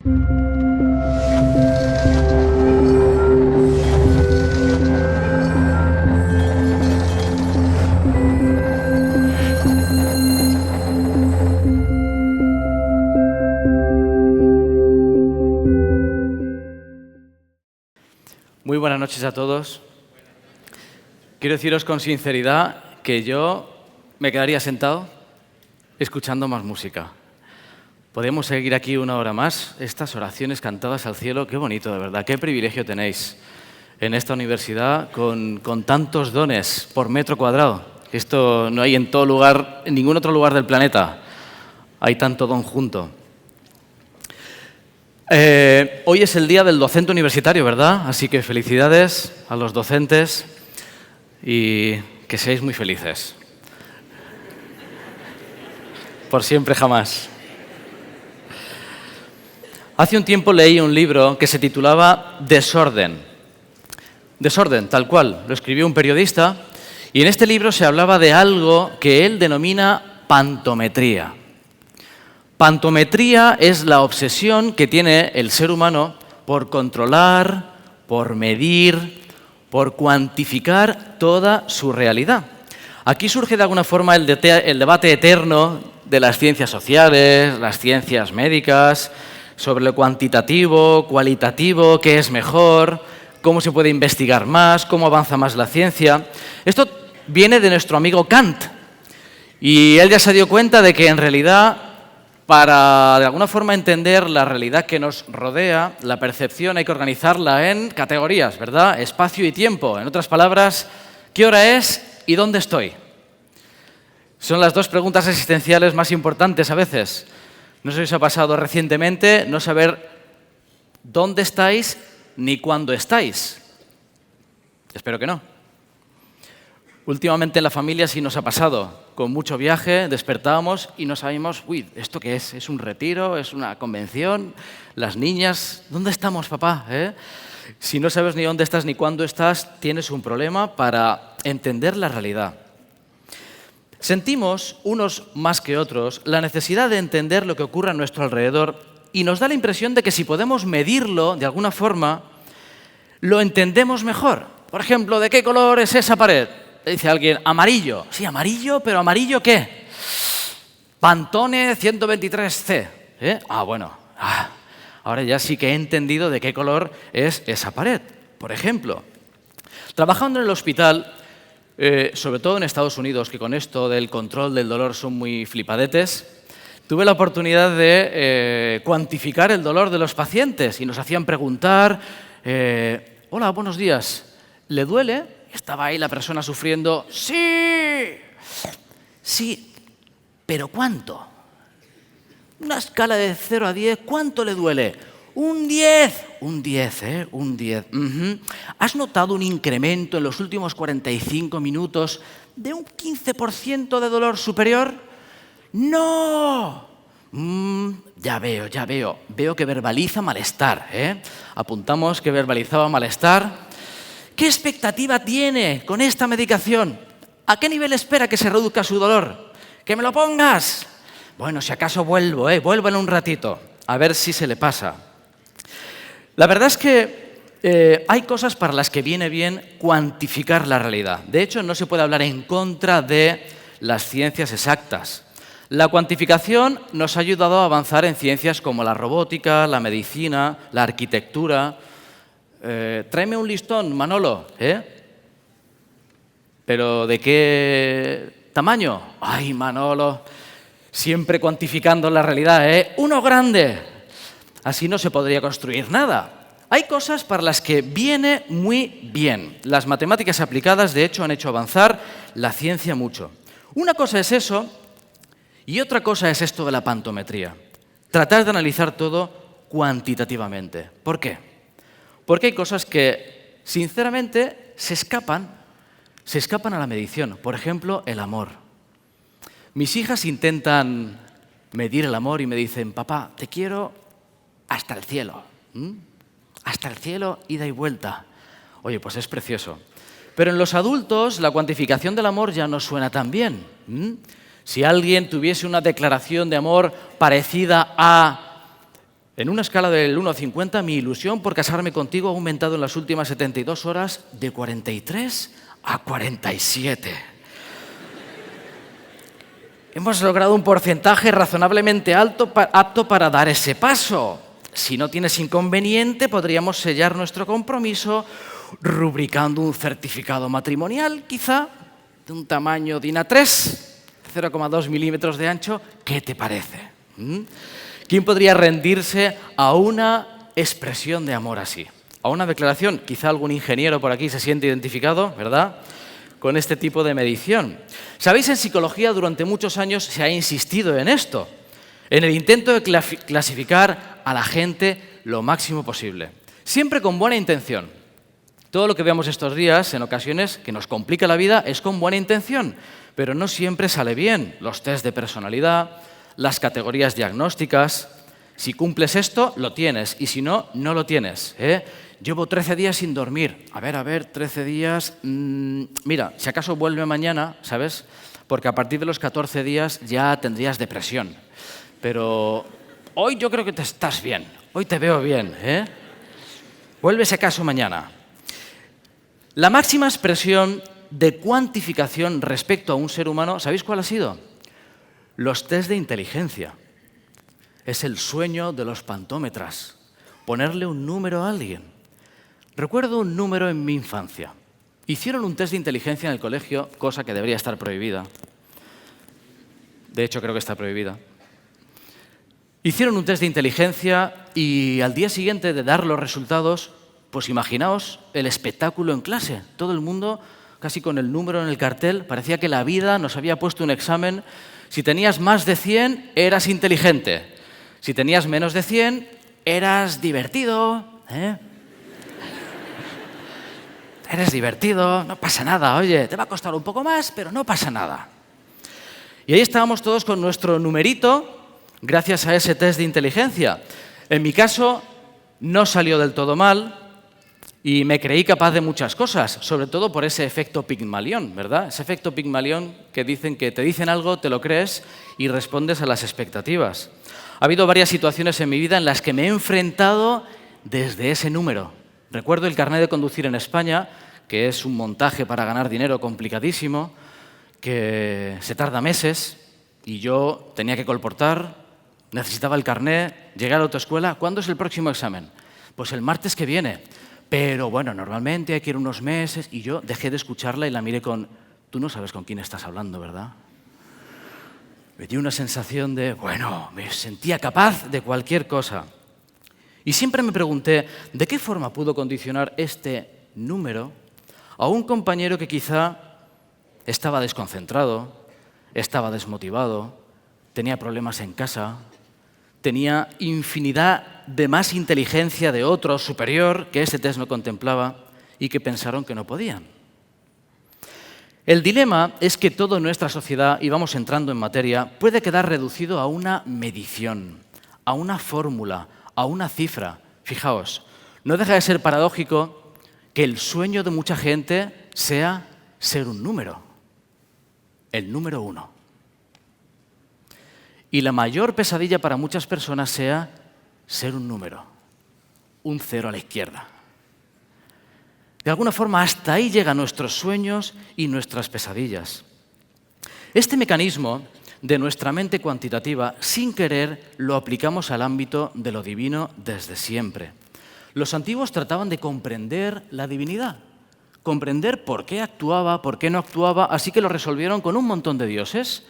Muy buenas noches a todos. Quiero deciros con sinceridad que yo me quedaría sentado escuchando más música. Podemos seguir aquí una hora más, estas oraciones cantadas al cielo. Qué bonito, de verdad, qué privilegio tenéis en esta universidad con tantos dones por metro cuadrado. Esto no hay en todo lugar, en ningún otro lugar del planeta. Hay tanto don junto. Hoy es el día del docente universitario, ¿verdad? Así que felicidades a los docentes y que seáis muy felices. Por siempre, jamás. Hace un tiempo leí un libro que se titulaba Desorden. Desorden, tal cual. Lo escribió un periodista y en este libro se hablaba de algo que él denomina pantometría. Pantometría es la obsesión que tiene el ser humano por controlar, por medir, por cuantificar toda su realidad. Aquí surge de alguna forma el debate eterno de las ciencias sociales, las ciencias médicas, sobre lo cuantitativo, cualitativo, qué es mejor, cómo se puede investigar más, cómo avanza más la ciencia. Esto viene de nuestro amigo Kant y él ya se dio cuenta de que en realidad, para, de alguna forma, entender la realidad que nos rodea, la percepción hay que organizarla en categorías, ¿verdad? Espacio y tiempo. En otras palabras, ¿qué hora es y dónde estoy? Son las dos preguntas existenciales más importantes a veces. No sé si os ha pasado recientemente no saber dónde estáis ni cuándo estáis. Espero que no. Últimamente en la familia sí nos ha pasado. Con mucho viaje despertábamos y no sabíamos, uy, ¿esto qué es? ¿Es un retiro? ¿Es una convención? Las niñas, ¿dónde estamos, papá? Si no sabes ni dónde estás ni cuándo estás, tienes un problema para entender la realidad. Sentimos, unos más que otros, la necesidad de entender lo que ocurre a nuestro alrededor y nos da la impresión de que si podemos medirlo de alguna forma, lo entendemos mejor. Por ejemplo, ¿de qué color es esa pared? Dice alguien, amarillo. Sí, amarillo, pero ¿amarillo qué? Pantone 123C. Bueno. Ahora ya sí que he entendido de qué color es esa pared. Por ejemplo, trabajando en el hospital, sobre todo en Estados Unidos, que con esto del control del dolor son muy flipadetes, tuve la oportunidad de cuantificar el dolor de los pacientes y nos hacían preguntar, hola, buenos días, ¿le duele? Estaba ahí la persona sufriendo. ¡Sí! Sí, pero ¿cuánto? Una escala de 0 a 10, ¿cuánto le duele? Un 10. Un 10, Un 10. ¿Has notado un incremento en los últimos 45 minutos de un 15% de dolor superior? ¡No! Ya veo. Veo que verbaliza malestar, Apuntamos que verbalizaba malestar. ¿Qué expectativa tiene con esta medicación? ¿A qué nivel espera que se reduzca su dolor? ¡Que me lo pongas! Bueno, si acaso vuelvo en un ratito, a ver si se le pasa. La verdad es que hay cosas para las que viene bien cuantificar la realidad. De hecho, no se puede hablar en contra de las ciencias exactas. La cuantificación nos ha ayudado a avanzar en ciencias como la robótica, la medicina, la arquitectura. Tráeme un listón, Manolo, ¿Pero de qué tamaño? Ay, Manolo, siempre cuantificando la realidad, Uno grande. Así no se podría construir nada. Hay cosas para las que viene muy bien. Las matemáticas aplicadas, de hecho, han hecho avanzar la ciencia mucho. Una cosa es eso y otra cosa es esto de la pantometría. Tratar de analizar todo cuantitativamente. ¿Por qué? Porque hay cosas que, sinceramente, se escapan a la medición. Por ejemplo, el amor. Mis hijas intentan medir el amor y me dicen, papá, te quiero hasta el cielo. Hasta el cielo, ida y vuelta. Oye, pues es precioso. Pero en los adultos la cuantificación del amor ya no suena tan bien. Si alguien tuviese una declaración de amor parecida a En una escala del 1 a 50, mi ilusión por casarme contigo ha aumentado en las últimas 72 horas de 43 a 47. Hemos logrado un porcentaje razonablemente alto apto para dar ese paso. Si no tienes inconveniente, podríamos sellar nuestro compromiso rubricando un certificado matrimonial, quizá de un tamaño DIN A3, 0,2 milímetros de ancho. ¿Qué te parece? ¿Quién podría rendirse a una expresión de amor así? A una declaración. Quizá algún ingeniero por aquí se siente identificado, ¿verdad?, con este tipo de medición. ¿Sabéis? En psicología durante muchos años se ha insistido en esto, en el intento de clasificar a la gente lo máximo posible, siempre con buena intención. Todo lo que vemos estos días, en ocasiones, que nos complica la vida, es con buena intención, pero no siempre sale bien. Los test de personalidad, las categorías diagnósticas. Si cumples esto, lo tienes, y si no, no lo tienes. Llevo 13 días sin dormir. A ver, 13 días... mira, si acaso vuelve mañana, ¿sabes? Porque a partir de los 14 días ya tendrías depresión. Pero hoy yo creo que te estás bien. Hoy te veo bien, Vuelve si acaso mañana. La máxima expresión de cuantificación respecto a un ser humano, ¿sabéis cuál ha sido? Los test de inteligencia. Es el sueño de los pantómetras. Ponerle un número a alguien. Recuerdo un número en mi infancia. Hicieron un test de inteligencia en el colegio, cosa que debería estar prohibida. De hecho, creo que está prohibida. Hicieron un test de inteligencia y al día siguiente de dar los resultados, pues imaginaos el espectáculo en clase. Todo el mundo, casi con el número en el cartel, parecía que la vida nos había puesto un examen. Si tenías más de 100, eras inteligente. Si tenías menos de 100, eras divertido. Eres divertido, no pasa nada. Oye, te va a costar un poco más, pero no pasa nada. Y ahí estábamos todos con nuestro numerito, gracias a ese test de inteligencia. En mi caso, no salió del todo mal y me creí capaz de muchas cosas, sobre todo por ese efecto Pigmalión, ¿verdad? Ese efecto Pigmalión que dicen que te dicen algo, te lo crees y respondes a las expectativas. Ha habido varias situaciones en mi vida en las que me he enfrentado desde ese número. Recuerdo el carnet de conducir en España, que es un montaje para ganar dinero complicadísimo, que se tarda meses y yo tenía que colportar, necesitaba el carnet, llegué a la autoescuela. ¿Cuándo es el próximo examen? Pues el martes que viene. Pero bueno, normalmente hay que ir unos meses y yo dejé de escucharla y la miré con... Tú no sabes con quién estás hablando, ¿verdad? Me dio una sensación de... Bueno, me sentía capaz de cualquier cosa. Y siempre me pregunté, ¿de qué forma pudo condicionar este número a un compañero que quizá estaba desconcentrado, estaba desmotivado, tenía problemas en casa, tenía infinidad de más inteligencia de otro superior que ese test no contemplaba y que pensaron que no podían? El dilema es que todo en nuestra sociedad, y vamos entrando en materia, puede quedar reducido a una medición, a una fórmula, a una cifra. Fijaos, no deja de ser paradójico que el sueño de mucha gente sea ser un número, el número 1. Y la mayor pesadilla para muchas personas sea ser un número, un 0 a la izquierda. De alguna forma, hasta ahí llegan nuestros sueños y nuestras pesadillas. Este mecanismo de nuestra mente cuantitativa, sin querer, lo aplicamos al ámbito de lo divino desde siempre. Los antiguos trataban de comprender la divinidad, comprender por qué actuaba, por qué no actuaba, así que lo resolvieron con un montón de dioses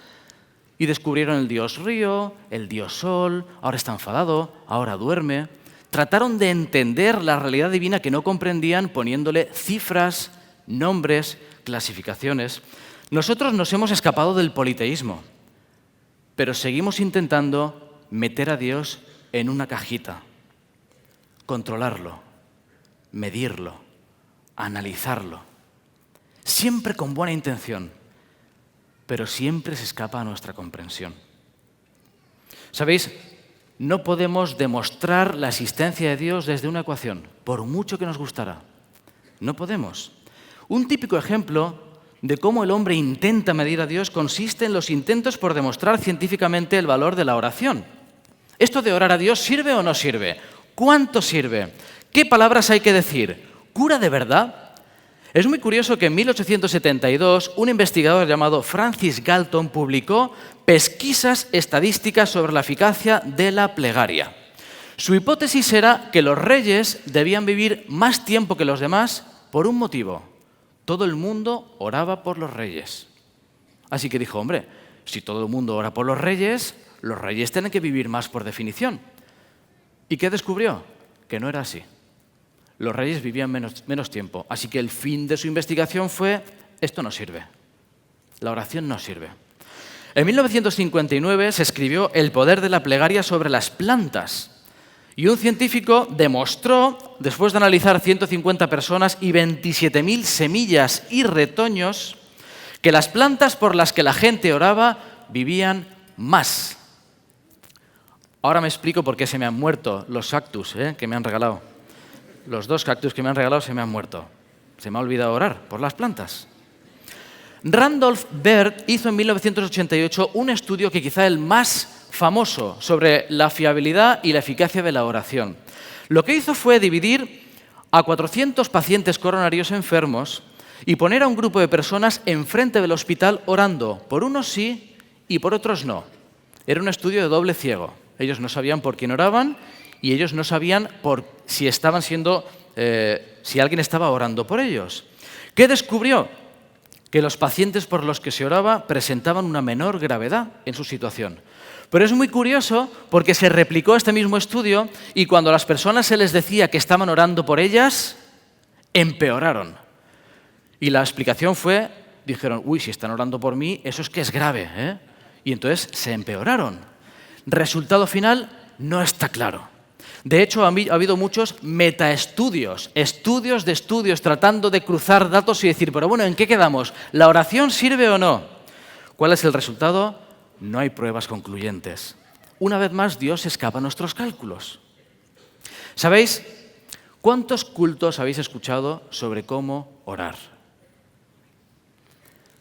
y descubrieron el dios río, el dios sol, ahora está enfadado, ahora duerme. Trataron de entender la realidad divina que no comprendían poniéndole cifras, nombres, clasificaciones. Nosotros nos hemos escapado del politeísmo, pero seguimos intentando meter a Dios en una cajita, controlarlo, medirlo, analizarlo, siempre con buena intención, pero siempre se escapa a nuestra comprensión. ¿Sabéis? No podemos demostrar la existencia de Dios desde una ecuación, por mucho que nos gustara. No podemos. Un típico ejemplo de cómo el hombre intenta medir a Dios consiste en los intentos por demostrar científicamente el valor de la oración. ¿Esto de orar a Dios sirve o no sirve? ¿Cuánto sirve? ¿Qué palabras hay que decir? ¿Cura de verdad? Es muy curioso que en 1872 un investigador llamado Francis Galton publicó pesquisas estadísticas sobre la eficacia de la plegaria. Su hipótesis era que los reyes debían vivir más tiempo que los demás por un motivo. Todo el mundo oraba por los reyes. Así que dijo, hombre, si todo el mundo ora por los reyes tienen que vivir más por definición. ¿Y qué descubrió? Que no era así. Los reyes vivían menos tiempo. Así que el fin de su investigación fue, esto no sirve. La oración no sirve. En 1959 se escribió El poder de la plegaria sobre las plantas. Y un científico demostró, después de analizar 150 personas y 27.000 semillas y retoños, que las plantas por las que la gente oraba vivían más. Ahora me explico por qué se me han muerto los cactus que me han regalado. Los 2 cactus que me han regalado se me han muerto. Se me ha olvidado orar por las plantas. Randolph Bird hizo en 1988 un estudio que quizá el más famoso sobre la fiabilidad y la eficacia de la oración. Lo que hizo fue dividir a 400 pacientes coronarios enfermos y poner a un grupo de personas enfrente del hospital orando. Por unos sí y por otros no. Era un estudio de doble ciego. Ellos no sabían por quién oraban y ellos no sabían si alguien estaba orando por ellos. ¿Qué descubrió? Que los pacientes por los que se oraba presentaban una menor gravedad en su situación. Pero es muy curioso porque se replicó este mismo estudio y cuando a las personas se les decía que estaban orando por ellas, empeoraron. Y la explicación fue, dijeron, uy, si están orando por mí, eso es que es grave, ¿eh? Y entonces se empeoraron. Resultado final, no está claro. De hecho, ha habido muchos metaestudios, estudios de estudios tratando de cruzar datos y decir, pero bueno, ¿en qué quedamos? ¿La oración sirve o no? ¿Cuál es el resultado? No hay pruebas concluyentes. Una vez más, Dios escapa a nuestros cálculos. ¿Sabéis cuántos cultos habéis escuchado sobre cómo orar?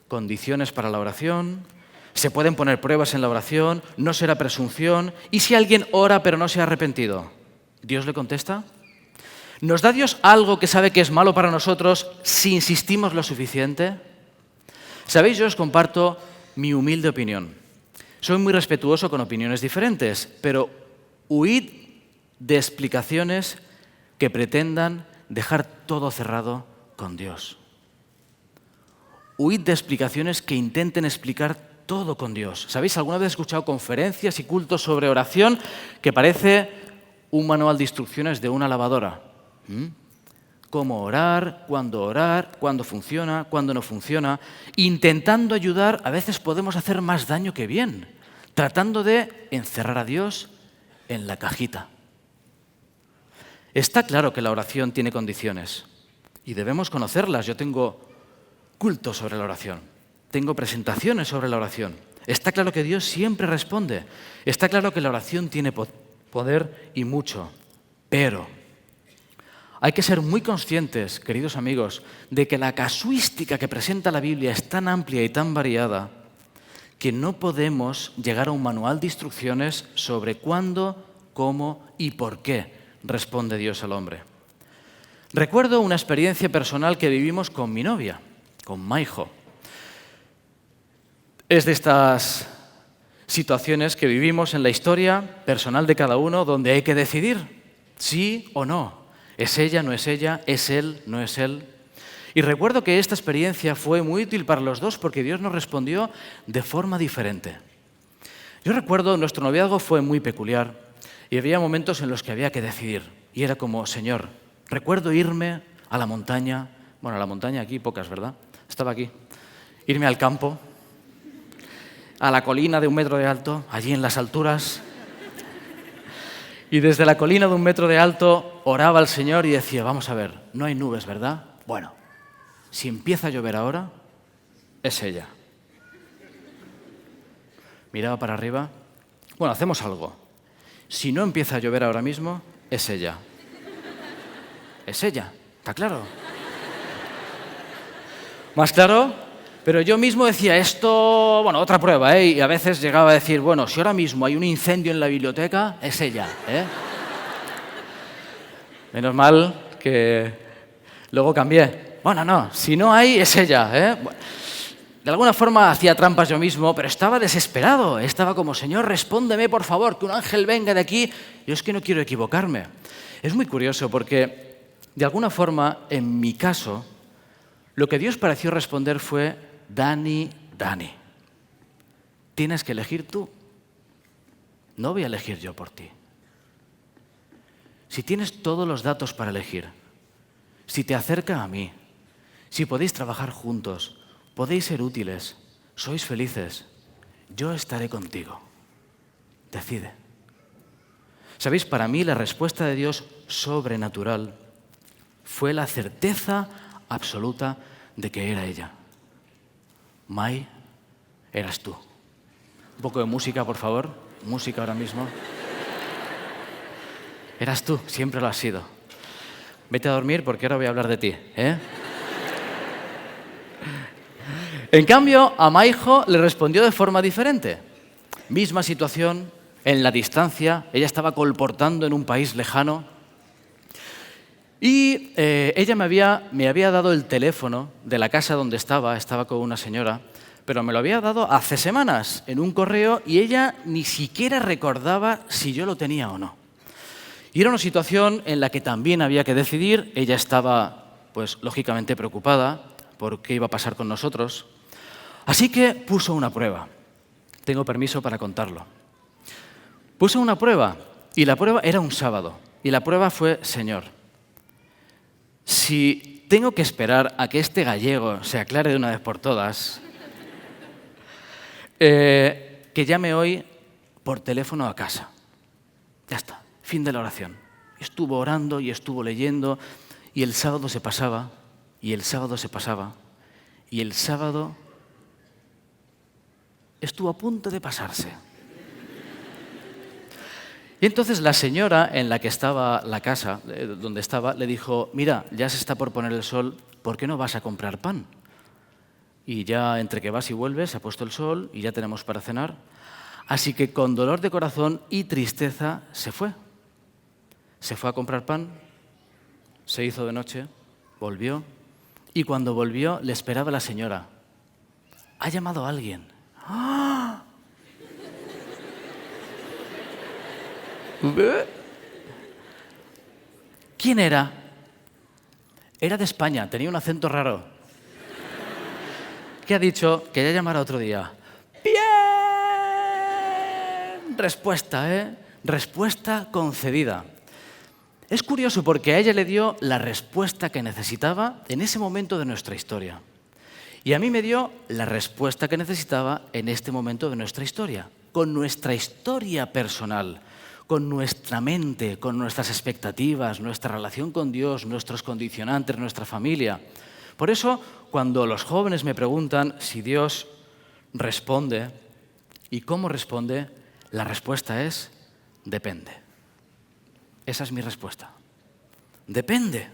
Condiciones para la oración, se pueden poner pruebas en la oración, no será presunción, ¿y si alguien ora pero no se ha arrepentido? ¿Dios le contesta? ¿Nos da Dios algo que sabe que es malo para nosotros si insistimos lo suficiente? ¿Sabéis? Yo os comparto mi humilde opinión. Soy muy respetuoso con opiniones diferentes, pero huid de explicaciones que pretendan dejar todo cerrado con Dios. Huid de explicaciones que intenten explicar todo con Dios. ¿Sabéis? Alguna vez he escuchado conferencias y cultos sobre oración que parece un manual de instrucciones de una lavadora. Cómo orar, cuándo funciona, cuándo no funciona. Intentando ayudar, a veces podemos hacer más daño que bien, tratando de encerrar a Dios en la cajita. Está claro que la oración tiene condiciones y debemos conocerlas. Yo tengo cultos sobre la oración, tengo presentaciones sobre la oración. Está claro que Dios siempre responde. Está claro que la oración tiene poder y mucho, pero hay que ser muy conscientes, queridos amigos, de que la casuística que presenta la Biblia es tan amplia y tan variada que no podemos llegar a un manual de instrucciones sobre cuándo, cómo y por qué responde Dios al hombre. Recuerdo una experiencia personal que vivimos con mi novia, con Maijo. Es de estas situaciones que vivimos en la historia personal de cada uno donde hay que decidir sí o no. ¿Es ella, no es ella? ¿Es él, no es él? Y recuerdo que esta experiencia fue muy útil para los dos porque Dios nos respondió de forma diferente. Yo recuerdo, nuestro noviazgo fue muy peculiar y había momentos en los que había que decidir. Y era como, Señor, recuerdo irme a la montaña, bueno, a la montaña aquí pocas, ¿verdad? Estaba aquí. Irme al campo, a la colina de 1 metro de alto, allí en las alturas. Y desde la colina de 1 metro de alto oraba al Señor y decía, vamos a ver, no hay nubes, ¿verdad? Bueno, si empieza a llover ahora, es ella. Miraba para arriba. Bueno, hacemos algo. Si no empieza a llover ahora mismo, es ella. Es ella, ¿está claro? ¿Más claro? Pero yo mismo decía esto, bueno, otra prueba, ¿eh? Y a veces llegaba a decir, bueno, si ahora mismo hay un incendio en la biblioteca, es ella, ¿eh? Menos mal que luego cambié. Bueno, no, si no hay, es ella, ¿eh? Bueno, de alguna forma hacía trampas yo mismo, pero estaba desesperado. Estaba como, Señor, respóndeme, por favor, que un ángel venga de aquí. Yo es que no quiero equivocarme. Es muy curioso porque, de alguna forma, en mi caso, lo que Dios pareció responder fue, Dani, Dani, tienes que elegir tú. No voy a elegir yo por ti. Si tienes todos los datos para elegir, si te acerca a mí, si podéis trabajar juntos, podéis ser útiles, sois felices, yo estaré contigo. Decide. ¿Sabéis? Para mí la respuesta de Dios sobrenatural fue la certeza absoluta de que era ella. Mai, eras tú. Un poco de música, por favor. Música ahora mismo. Eras tú, siempre lo has sido. Vete a dormir porque ahora voy a hablar de ti, ¿eh? En cambio, a Maijo le respondió de forma diferente. Misma situación, en la distancia, ella estaba colportando en un país lejano y ella me había dado el teléfono de la casa donde estaba con una señora, pero me lo había dado hace semanas en un correo y ella ni siquiera recordaba si yo lo tenía o no. Y era una situación en la que también había que decidir. Ella estaba, pues, lógicamente preocupada por qué iba a pasar con nosotros. Así que puso una prueba. Tengo permiso para contarlo. Puso una prueba y la prueba era un sábado. Y la prueba fue, Señor, si tengo que esperar a que este gallego se aclare de una vez por todas, que llame hoy por teléfono a casa. Ya está. Fin de la oración. Estuvo orando y estuvo leyendo y el sábado se pasaba y el sábado se pasaba y el sábado estuvo a punto de pasarse. Y entonces la señora en la que estaba la casa, donde estaba, le dijo, mira, ya se está por poner el sol, ¿por qué no vas a comprar pan? Y ya entre que vas y vuelves se ha puesto el sol y ya tenemos para cenar. Así que con dolor de corazón y tristeza se fue. Se fue a comprar pan, se hizo de noche, volvió y cuando volvió le esperaba la señora. Ha llamado a alguien. ¡Ah! ¿Quién era? Era de España, tenía un acento raro. ¿Qué ha dicho? Que ya llamará otro día. ¡Bien! Respuesta, ¿eh? Respuesta concedida. Es curioso porque a ella le dio la respuesta que necesitaba en ese momento de nuestra historia. Y a mí me dio la respuesta que necesitaba en este momento de nuestra historia. Con nuestra historia personal, con nuestra mente, con nuestras expectativas, nuestra relación con Dios, nuestros condicionantes, nuestra familia. Por eso, cuando los jóvenes me preguntan si Dios responde y cómo responde, la respuesta es depende. Esa es mi respuesta. Depende.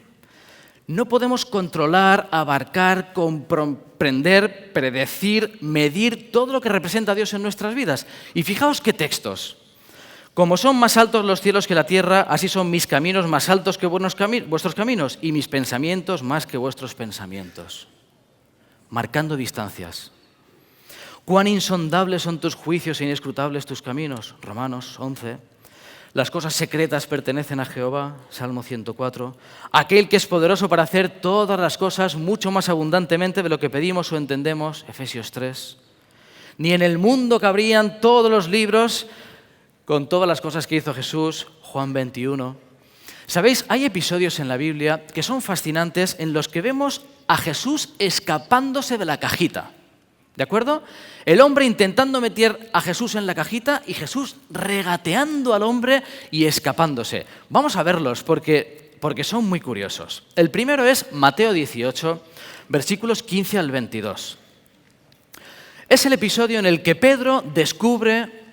No podemos controlar, abarcar, comprender, predecir, medir todo lo que representa a Dios en nuestras vidas. Y fijaos qué textos. Como son más altos los cielos que la tierra, así son mis caminos más altos que vuestros caminos y mis pensamientos más que vuestros pensamientos. Marcando distancias. Cuán insondables son tus juicios e inescrutables tus caminos. Romanos 11. Las cosas secretas pertenecen a Jehová, Salmo 104. Aquel que es poderoso para hacer todas las cosas mucho más abundantemente de lo que pedimos o entendemos, Efesios 3. Ni en el mundo cabrían todos los libros con todas las cosas que hizo Jesús, Juan 21. ¿Sabéis? Hay episodios en la Biblia que son fascinantes en los que vemos a Jesús escapándose de la cajita. ¿De acuerdo? El hombre intentando meter a Jesús en la cajita y Jesús regateando al hombre y escapándose. Vamos a verlos porque son muy curiosos. El primero es Mateo 18, versículos 15 al 22. Es el episodio en el que Pedro descubre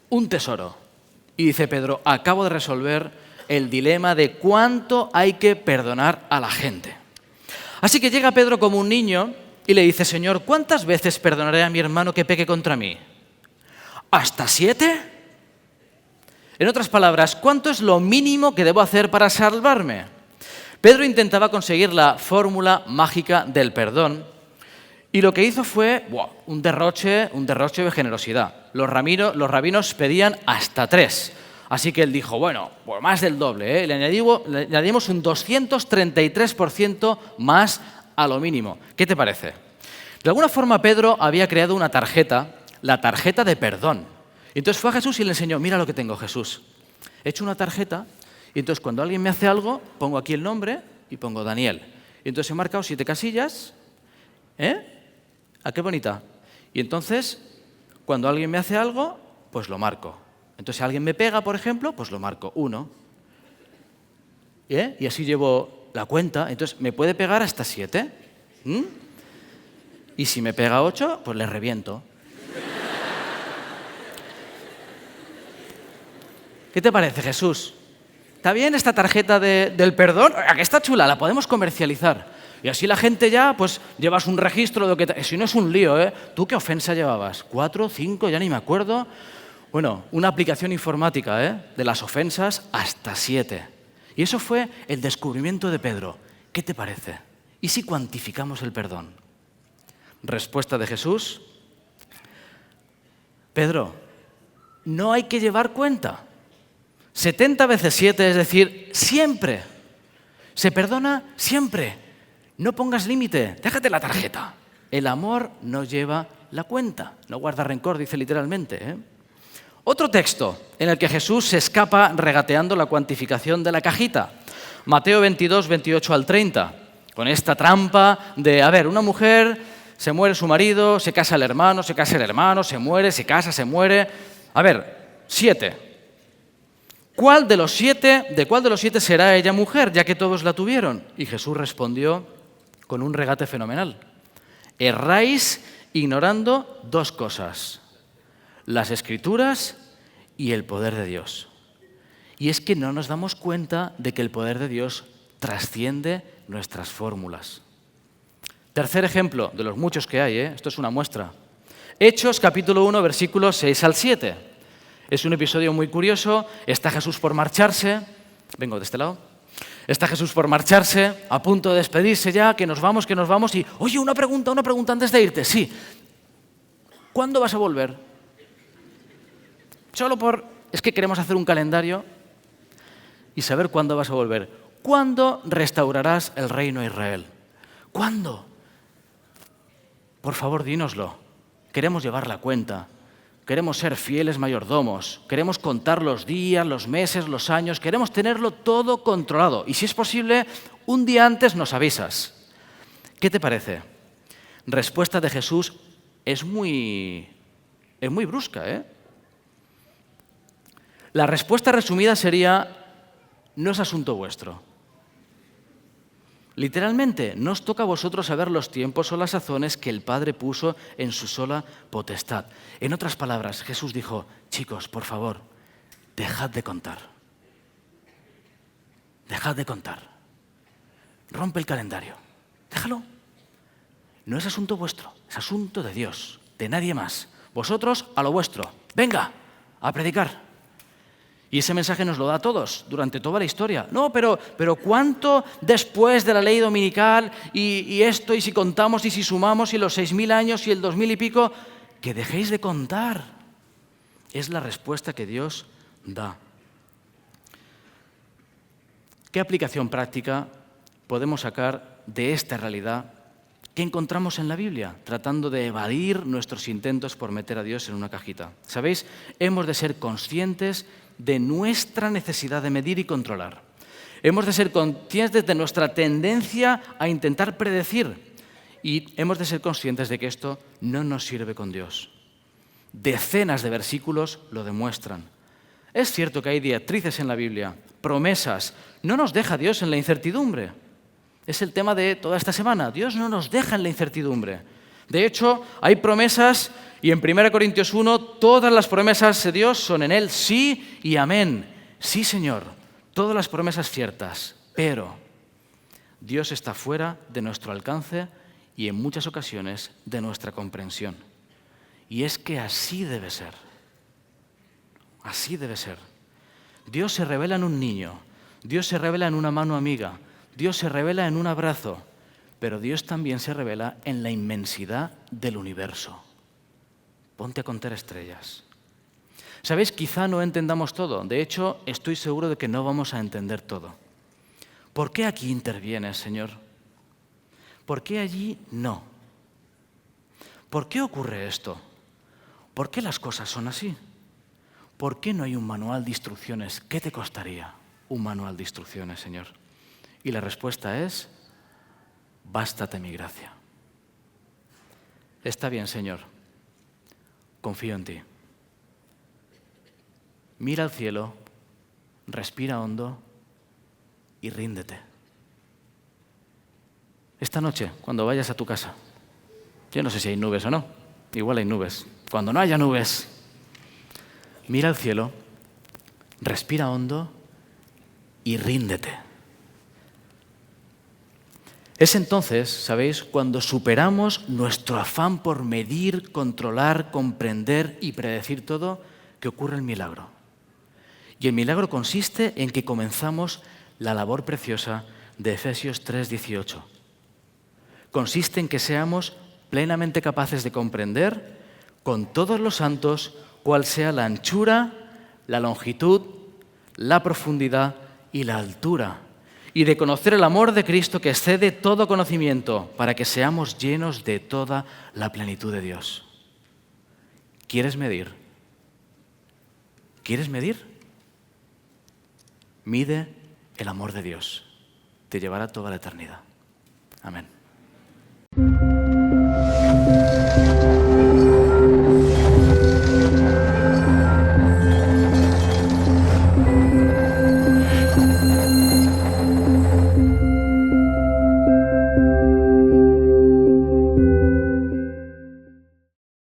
un tesoro. Y dice Pedro, acabo de resolver el dilema de cuánto hay que perdonar a la gente. Así que llega Pedro como un niño y le dice, Señor, ¿cuántas veces perdonaré a mi hermano que peque contra mí? ¿Hasta 7? En otras palabras, ¿cuánto es lo mínimo que debo hacer para salvarme? Pedro intentaba conseguir la fórmula mágica del perdón y lo que hizo fue un derroche de generosidad. Los rabinos pedían hasta 3. Así que él dijo, bueno, pues más del doble, ¿eh? Le añadimos un 233% más a lo mínimo. ¿Qué te parece? De alguna forma Pedro había creado una tarjeta, la tarjeta de perdón. Y entonces fue a Jesús y le enseñó, mira lo que tengo, Jesús. He hecho una tarjeta y entonces cuando alguien me hace algo, pongo aquí el nombre y pongo Daniel. Y entonces he marcado 7 casillas. ¿Ah, qué bonita? Y entonces, cuando alguien me hace algo, pues lo marco. Entonces, si alguien me pega, por ejemplo, pues lo marco 1. Y así llevo la cuenta. Entonces, me puede pegar hasta 7. Y si me pega 8, pues le reviento. ¿Qué te parece, Jesús? ¿Está bien esta tarjeta del perdón? ¿A que está chula? La podemos comercializar. Y así la gente ya, pues, llevas un registro de lo que... Si no es un lío, ¿eh? ¿Tú qué ofensa llevabas? 4, 5, ya ni me acuerdo. Bueno, una aplicación informática, de las ofensas hasta 7. Y eso fue el descubrimiento de Pedro. ¿Qué te parece? ¿Y si cuantificamos el perdón? Respuesta de Jesús. Pedro, no hay que llevar cuenta. 70 veces 7, es decir, siempre. Se perdona siempre. No pongas límite, déjate la tarjeta. El amor no lleva la cuenta. No guarda rencor, dice literalmente, Otro texto en el que Jesús se escapa regateando la cuantificación de la cajita. Mateo 22, 28 al 30. Con esta trampa de, una mujer, se muere su marido, se casa el hermano, se muere, se casa, se muere. 7. ¿De cuál de los siete será ella mujer, ya que todos la tuvieron? Y Jesús respondió con un regate fenomenal. Erráis ignorando 2 cosas. Las Escrituras y el poder de Dios. Y es que no nos damos cuenta de que el poder de Dios trasciende nuestras fórmulas. Tercer ejemplo, de los muchos que hay, esto es una muestra. Hechos, capítulo 1, versículos 6 al 7. Es un episodio muy curioso, está Jesús por marcharse, vengo de este lado, está Jesús por marcharse, a punto de despedirse ya, que nos vamos, y, oye, una pregunta antes de irte, sí, ¿cuándo vas a volver? Es que queremos hacer un calendario y saber cuándo vas a volver. ¿Cuándo restaurarás el reino de Israel? ¿Cuándo? Por favor, dínoslo. Queremos llevar la cuenta. Queremos ser fieles mayordomos. Queremos contar los días, los meses, los años. Queremos tenerlo todo controlado. Y si es posible, un día antes nos avisas. ¿Qué te parece? Respuesta de Jesús es muy brusca, La respuesta resumida sería, no es asunto vuestro. Literalmente, no os toca a vosotros saber los tiempos o las sazones que el Padre puso en su sola potestad. En otras palabras, Jesús dijo, chicos, por favor, dejad de contar. Dejad de contar. Rompe el calendario. Déjalo. No es asunto vuestro, es asunto de Dios, de nadie más. Vosotros a lo vuestro. Venga, a predicar. Y ese mensaje nos lo da a todos, durante toda la historia. No, pero ¿cuánto después de la ley dominical y esto, y si contamos, y si sumamos, y los 6.000 años, y el 2000 y pico? Que dejéis de contar. Es la respuesta que Dios da. ¿Qué aplicación práctica podemos sacar de esta realidad que encontramos en la Biblia, tratando de evadir nuestros intentos por meter a Dios en una cajita? ¿Sabéis? Hemos de ser conscientes de nuestra necesidad de medir y controlar. Hemos de ser conscientes de nuestra tendencia a intentar predecir y hemos de ser conscientes de que esto no nos sirve con Dios. Decenas de versículos lo demuestran. Es cierto que hay directrices en la Biblia, promesas. No nos deja Dios en la incertidumbre. Es el tema de toda esta semana. Dios no nos deja en la incertidumbre. De hecho, hay promesas y en 1 Corintios 1 todas las promesas de Dios son en Él sí y amén. Sí, Señor, todas las promesas ciertas, pero Dios está fuera de nuestro alcance y en muchas ocasiones de nuestra comprensión. Y es que así debe ser. Así debe ser. Dios se revela en un niño, Dios se revela en una mano amiga, Dios se revela en un abrazo, pero Dios también se revela en la inmensidad del universo. Ponte a contar estrellas. ¿Sabéis? Quizá no entendamos todo. De hecho, estoy seguro de que no vamos a entender todo. ¿Por qué aquí intervienes, Señor? ¿Por qué allí no? ¿Por qué ocurre esto? ¿Por qué las cosas son así? ¿Por qué no hay un manual de instrucciones? ¿Qué te costaría un manual de instrucciones, Señor? Y la respuesta es: bástate mi gracia. Está bien, Señor. Confío en ti. Mira al cielo, respira hondo y ríndete. Esta noche, cuando vayas a tu casa, yo no sé si hay nubes o no, igual hay nubes. Cuando no haya nubes, mira al cielo, respira hondo y ríndete. Es entonces, ¿sabéis?, cuando superamos nuestro afán por medir, controlar, comprender y predecir todo, que ocurre el milagro. Y el milagro consiste en que comenzamos la labor preciosa de Efesios 3:18. Consiste en que seamos plenamente capaces de comprender con todos los santos cuál sea la anchura, la longitud, la profundidad y la altura, y de conocer el amor de Cristo que excede todo conocimiento, para que seamos llenos de toda la plenitud de Dios. ¿Quieres medir? ¿Quieres medir? Mide el amor de Dios. Te llevará toda la eternidad. Amén.